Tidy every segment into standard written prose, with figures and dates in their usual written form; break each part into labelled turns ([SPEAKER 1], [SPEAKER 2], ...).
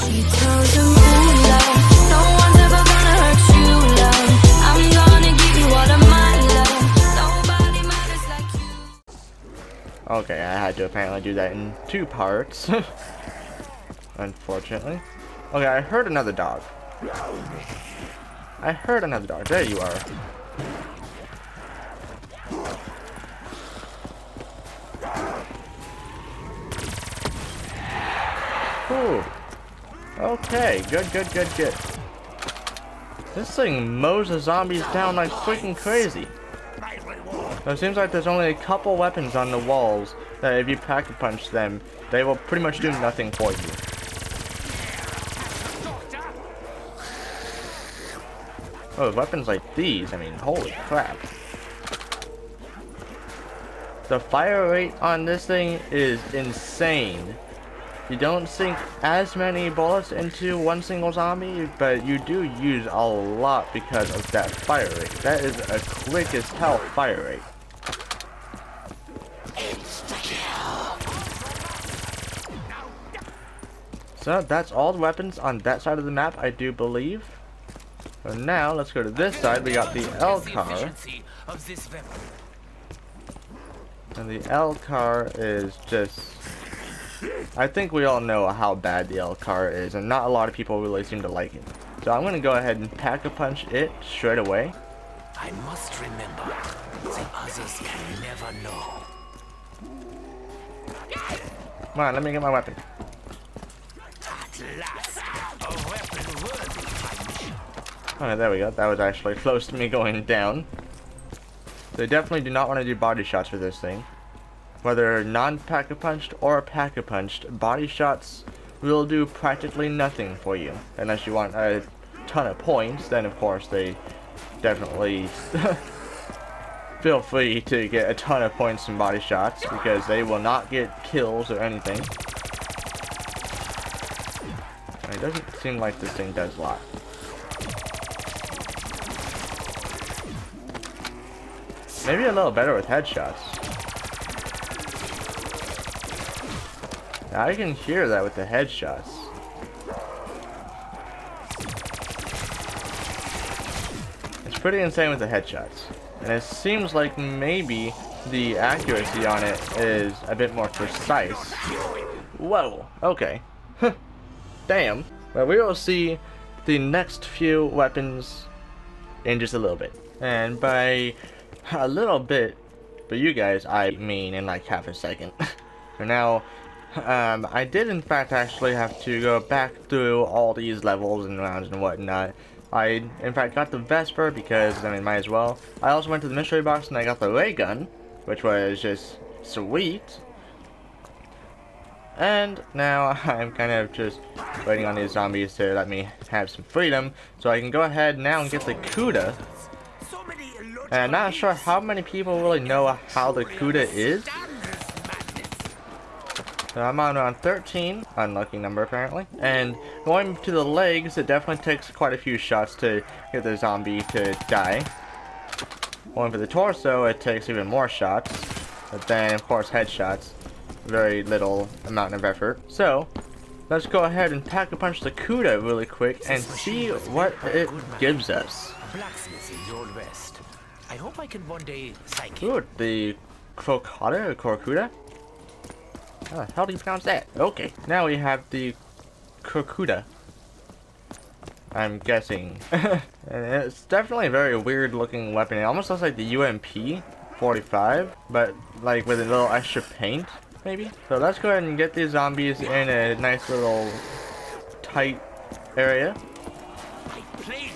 [SPEAKER 1] She tells him, ooh, love, no one's ever gonna hurt you, love. I'm gonna give you all of my love. Nobody matters like you.
[SPEAKER 2] Okay, I had to apparently do that in 2 parts. Unfortunately. Okay, I heard another dog. I heard another dog. There you are. Ooh. Okay, good. This thing mows the zombies down like freaking crazy. It seems like there's only a couple weapons on the walls that if you pack-a-punch them, they will pretty much do nothing for you. Oh, weapons like these, I mean, holy crap. The fire rate on this thing is insane. You don't sink as many bullets into one single zombie, but you do use a lot because of that fire rate. That is a quick as hell fire rate. So that's all the weapons on that side of the map, I do believe. So now let's go to this side. We got the L car. And the L car is just... I think we all know how bad the L car is, and not a lot of people really seem to like it. So I'm going to go ahead and pack-a-punch it straight away.
[SPEAKER 3] I must remember, the others can never know.
[SPEAKER 2] Come on, let me get my weapon.
[SPEAKER 3] At last, a weapon worthy of my mission.
[SPEAKER 2] Okay, there we go. That was actually close to me going down. They definitely do not want to do body shots for this thing. Whether non-pack-a-punched or pack-a-punched, body shots will do practically nothing for you. Unless you want a ton of points, then of course they definitely feel free to get a ton of points from body shots, because they will not get kills or anything. It doesn't seem like this thing does a lot. Maybe a little better with headshots. I can hear that with the headshots. It's pretty insane with the headshots. And it seems like maybe the accuracy on it is a bit more precise. Whoa, okay. Damn. Well, we will see the next few weapons in just a little bit. And by a little bit, for you guys, I mean in like half a second. For now, I did in fact actually have to go back through all these levels and rounds and whatnot. I in fact got the Vesper because, I mean, might as well. I also went to the mystery box and I got the ray gun, which was just sweet. And now I'm kind of just waiting on these zombies to let me have some freedom, so I can go ahead now and get the Cuda. And I'm not sure how many people really know how the Cuda is. So I'm on around 13, unlucky number apparently. And going to the legs, it definitely takes quite a few shots to get the zombie to die. Going for the torso, it takes even more shots. But then, of course, headshots. Very little amount of effort. So, let's go ahead and pack-a-punch the Cuda really quick and see what it gives us.
[SPEAKER 3] I hope I can one day psych.
[SPEAKER 2] Ooh, the Crocata or Corcuda? How the hell do you pronounce that? Okay, now we have the Crocuda. I'm guessing. And it's definitely a very weird looking weapon. It almost looks like the UMP 45, but like with a little extra paint, maybe? So let's go ahead and get these zombies in a nice little tight area.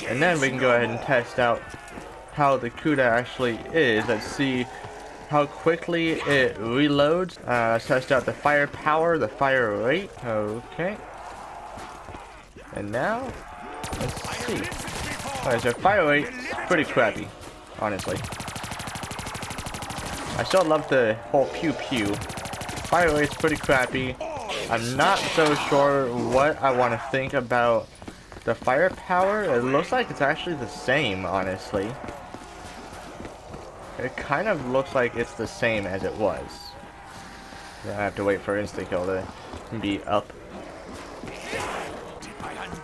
[SPEAKER 2] And then we can go ahead and test out how the Cuda actually is. Let's see how quickly it reloads. Let's test out the firepower, the fire rate. Okay. And now, let's see. Alright, so fire rate is pretty crappy, honestly. I still love the whole pew pew. Fire rate's pretty crappy. I'm not so sure what I want to think about the firepower. It looks like it's actually the same, honestly. It kind of looks like it's the same as it was. I have to wait for insta-kill to be up.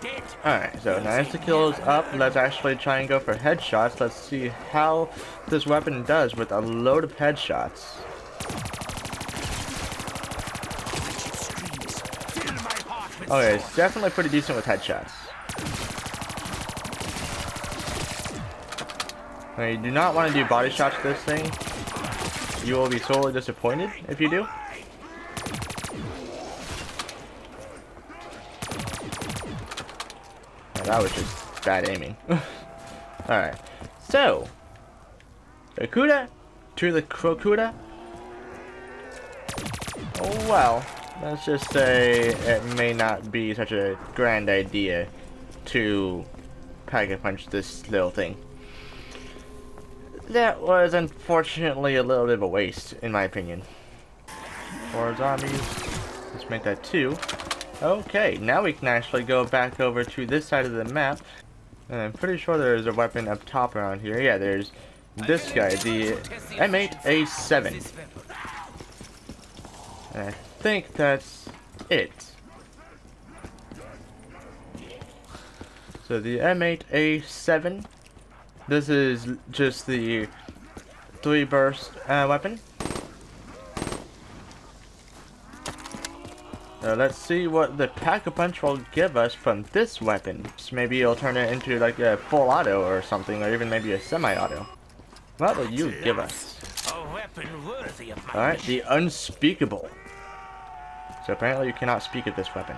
[SPEAKER 3] dead.
[SPEAKER 2] Alright, so now insta-kill is up. Let's actually try and go for headshots. Let's see how this weapon does with a load of headshots.
[SPEAKER 3] Fill my heart with
[SPEAKER 2] Okay, it's definitely pretty decent with headshots. Now, you do not want to do body shots to this thing. You will be sorely disappointed if you do. Oh, that was just bad aiming. Alright, so Krakuda to the Krakuda. Oh well, let's just say it may not be such a grand idea to pack-a-punch this little thing. That was unfortunately a little bit of a waste, in my opinion. 4 zombies. Let's make that 2. Okay, now we can actually go back over to this side of the map. And I'm pretty sure there's a weapon up top around here. Yeah, there's this guy, the M8A7. And I think that's it. So the M8A7. This is just the 3 burst weapon. Let's see what the pack-a-punch will give us from this weapon. So maybe it'll turn it into like a full auto or something, or even maybe a semi-auto. What will you give us?
[SPEAKER 3] a weapon worthy of my
[SPEAKER 2] Alright, the unspeakable. So apparently you cannot speak of this weapon.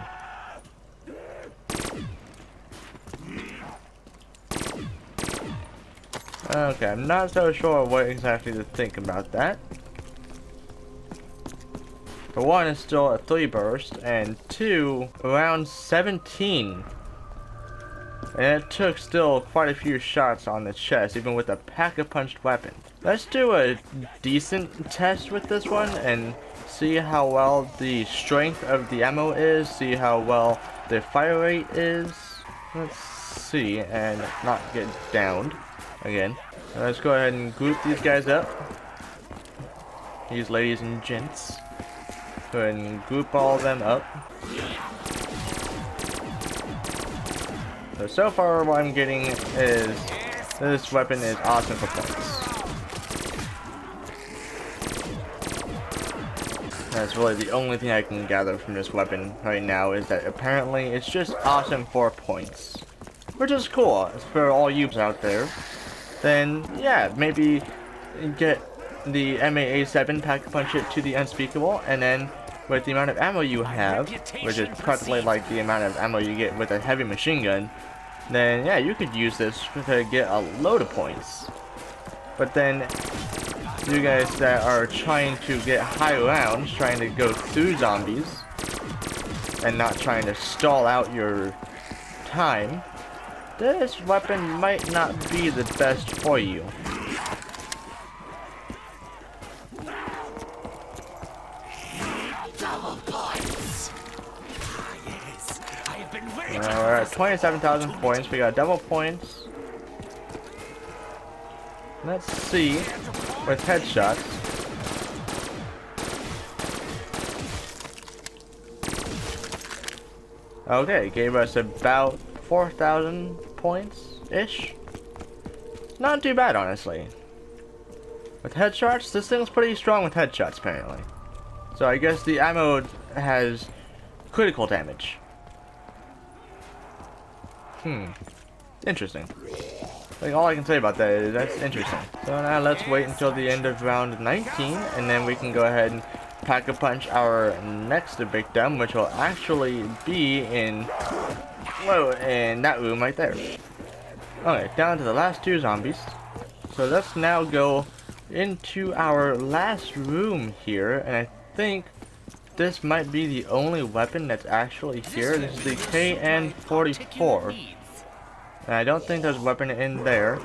[SPEAKER 2] Okay, I'm not so sure what exactly to think about that. For one, it's still a 3 burst, and 2, around 17. And it took still quite a few shots on the chest, even with a pack-a-punched weapon. Let's do a decent test with this one, and see how well the strength of the ammo is, see how well the fire rate is. Let's see, and not get downed again. Let's go ahead and group these guys up. These ladies and gents. Go ahead and group all of them up. So far what I'm getting is this weapon is awesome for points. That's really the only thing I can gather from this weapon right now, is that apparently it's just awesome for points. Which is cool for all yous out there. Then yeah, maybe get the M8A7, pack-a-punch it to the unspeakable, and then with the amount of ammo you have, which is practically like the amount of ammo you get with a heavy machine gun, then yeah, you could use this to get a load of points. But then you guys that are trying to get high rounds, trying to go through zombies, and not trying to stall out your time, this weapon might not be the best for you.
[SPEAKER 3] double points. Yes, I have been waiting.
[SPEAKER 2] We're at 27,000 points. We got double points. Let's see with headshots. Okay, gave us about 4,000 points-ish. Not too bad, honestly. With headshots, this thing's pretty strong with headshots, apparently. So I guess the ammo has critical damage. Interesting. Like, all I can say about that is that's interesting. So now let's wait until the end of round 19, and then we can go ahead and pack-a-punch our next victim, which will actually be in that room right there. Okay, down to the last 2 zombies. So let's now go into our last room here, and I think this might be the only weapon that's actually here. This is the KN-44. And I don't think there's a weapon in there.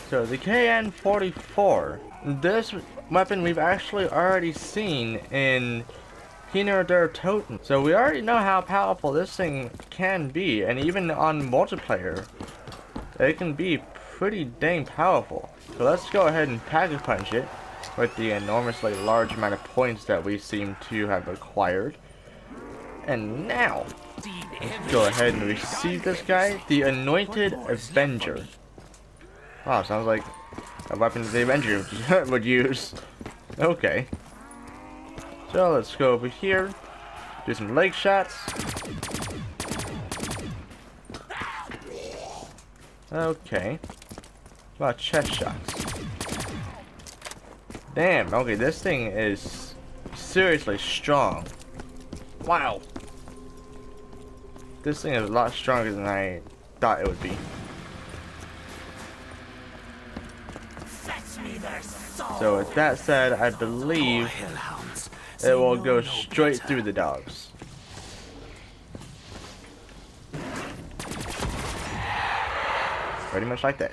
[SPEAKER 2] So the KN-44. This weapon we've actually already seen in Hiner der Toten. So we already know how powerful this thing can be. And even on multiplayer, it can be pretty dang powerful. So let's go ahead and pack-a-punch it with the enormously large amount of points that we seem to have acquired. And now, Go ahead and receive this guy, the Anointed Avenger. Wow, sounds like a weapon that the Avenger would use. Okay. So let's go over here, do some leg shots. Okay. What about chest shots? Damn, okay, this thing is seriously strong. Wow. This thing is a lot stronger than I thought it would be. So with that said, I believe it will go straight through the dogs. Pretty much like that.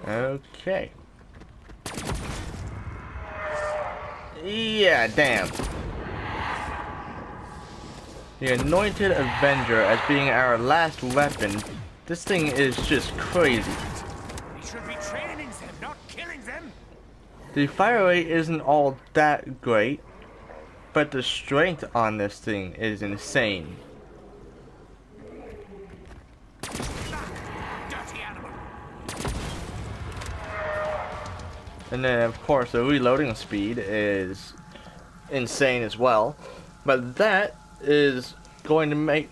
[SPEAKER 2] Okay. Yeah, damn. The Anointed Avenger as being our last weapon. This thing is just crazy.
[SPEAKER 3] We should be training them, not killing them.
[SPEAKER 2] The fire rate isn't all that great, but the strength on this thing is insane.
[SPEAKER 3] Dirty animal.
[SPEAKER 2] And then of course the reloading speed is insane as well. But that is going to mark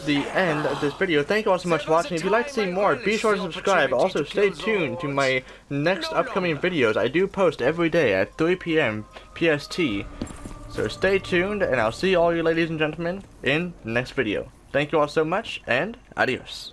[SPEAKER 2] the end of this video. Thank you all so much for watching. If you'd like to see more, be sure to subscribe. Also stay tuned to my next upcoming videos. I do post every day at 3 PM PST. So stay tuned, and I'll see all you ladies and gentlemen in the next video. Thank you all so much, and adios.